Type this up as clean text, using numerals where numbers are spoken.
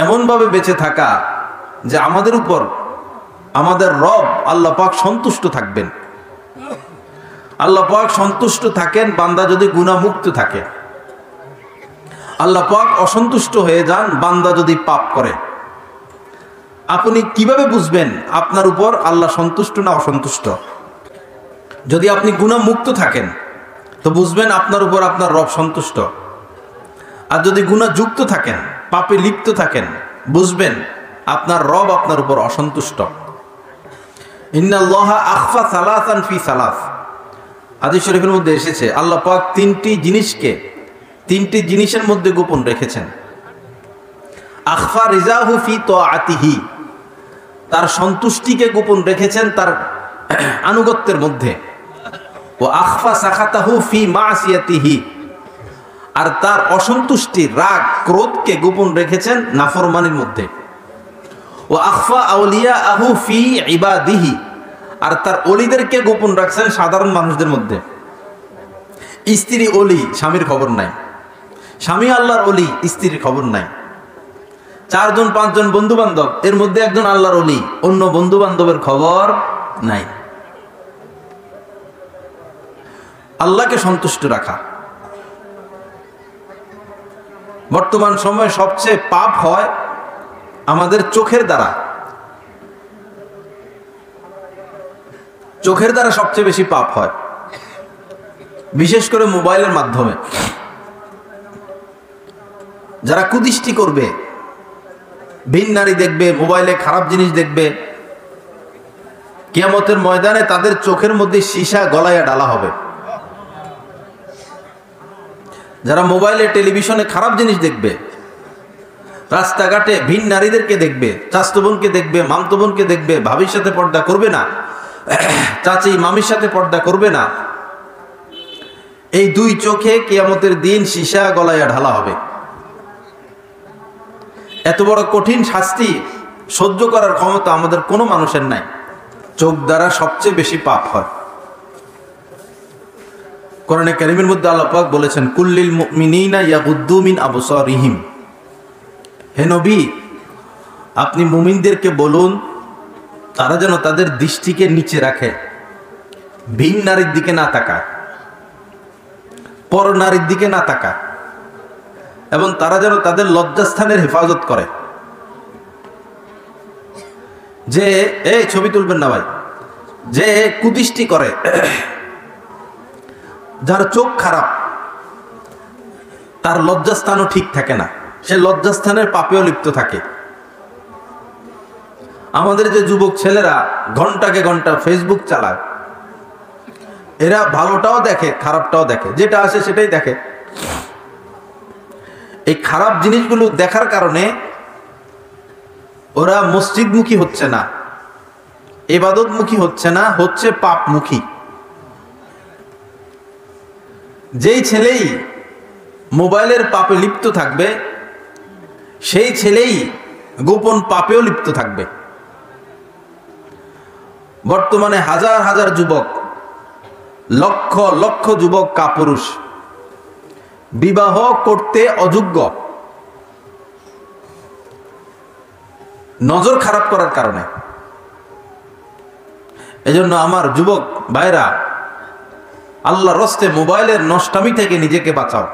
এমনভাবে বেঁচে থাকা যে আমাদের উপর আমাদের রব আল্লাহ পাক সন্তুষ্ট থাকবেন। আল্লাহ পাক সন্তুষ্ট থাকেন বান্দা যদি গুনাহমুক্ত থাকে। আল্লাহ পাক অসন্তুষ্ট হয়ে যান বান্দা যদি পাপ করে। আপনি কিভাবে বুঝবেন আপনার উপর আল্লাহ সন্তুষ্ট না অসন্তুষ্ট? যদি আপনি গুনাহমুক্ত থাকেন তো বুঝবেন আপনার উপর আপনার রব সন্তুষ্ট। আর যদি গুনাহযুক্ত থাকেন, পাপে লিপ্ত থাকেন, বুঝবেন আপনার রব আপনার উপর অসন্তুষ্ট। ইন্নাল্লাহা আখফা সালাসান ফি সালাস, হাদিস শরীফের মধ্যে এসেছে আল্লাহ পাক তিনটি জিনিসের মধ্যে গোপন রেখেছেন। আখফা রিজাহু ফি তাআতিহি, তার সন্তুষ্টিকে গোপন রেখেছেন তার আনুগত্যের মধ্যে। ও আখফা সাখাতাহু ফি মাসিয়াতিহি, আর তার অসন্তুষ্টি রাগ ক্রোধকে গোপন রেখেছেন নাফরমানির মধ্যে। ও আখফা আউলিয়াহু ফি ইবাদিহি, আর তার ওলিদেরকে গোপন রাখছেন সাধারণ মানুষদের মধ্যে। স্ত্রী ওলি, স্বামীর খবর নাই। স্বামী আল্লাহর ওলি, স্ত্রীর খবর নাই। 4 জন 5 জন বন্ধু বান্ধব, এর মধ্যে একজন আল্লাহর ওলি, অন্য বন্ধু বান্ধবের খবর নাই। আল্লাহকে সন্তুষ্ট রাখা। বর্তমান সময়ে সবচেয়ে পাপ হয় আমাদের চোখের দ্বারা। চোখের দ্বারা সবচেয়ে বেশি পাপ হয়, বিশেষ করে মোবাইলের মাধ্যমে। যারা কুদৃষ্টি করবে, ভিন নারী দেখবে, মোবাইলে খারাপ জিনিস দেখবে, কিয়ামতের ময়দানে তাদের চোখের মধ্যে সীসা গলায় ডালা হবে। যারা মোবাইলে টেলিভিশনে খারাপ জিনিস দেখবে, রাস্তাঘাটে ভিন নারীদেরকে দেখবে, চাচতো বোনকে দেখবে, মামতো বোনকে দেখবে, ভাবির সাথে পর্দা করবে না, চাচি মামির সাথে পর্দা করবে না, এই 2 চোখে কিয়ামতের দিন সীসা গলায় ঢালা হবে। এত বড় কঠিন শাস্তি সহ্য করার ক্ষমতা আমাদের কোনো মানুষের নাই। চোখ দ্বারা সবচেয়ে বেশি পাপ হয়। কোরআনে কারীমের মধ্যে আল্লাহ পাক বলেছেন, কুল্লিল মুমিনিনা ইয়াগুদ্দু মিন আবসারিহিম, হে নবী আপনি মুমিনদেরকে বলুন তারা যেন তাদের দৃষ্টিকে নিচে রাখে, ভিন নারীর দিকে না তাকায়, পর নারীর দিকে না তাকায়, এবং তারা যেন তাদের লজ্জাস্থানের হেফাজত করে। যে এই ছবি তুলবেন না ভাই, যে কুদৃষ্টি করে, যার চোখ খারাপ, তার লজ্জাস্থানও ঠিক থাকে না, সে লজ্জাস্থানের পাপেও লিপ্ত থাকে। আমাদের যে যুবক ছেলেরা ঘন্টাকে ঘন্টা ফেসবুক চালায়, এরা ভালোটাও দেখে খারাপটাও দেখে, যেটা আসে সেটাই দেখে। এই খারাপ জিনিসগুলো দেখার কারণে ওরা মসজিদমুখী হচ্ছে না, ইবাদতমুখী হচ্ছে না, হচ্ছে পাপমুখী। যেই ছেলেই মোবাইলের পাপে লিপ্ত থাকবে, সেই ছেলেই গোপন পাপেও লিপ্ত থাকবে। বর্তমানে হাজার হাজার যুবক, লক্ষ লক্ষ যুবক কাপুরুষ, বিবাহ করতে অযোগ্য, নজর খারাপ করার কারণে। এজন্য আমার যুবক ভাইরা, আল্লাহর রাস্তায় মোবাইলের নষ্টামি থেকে নিজেকে বাঁচাও।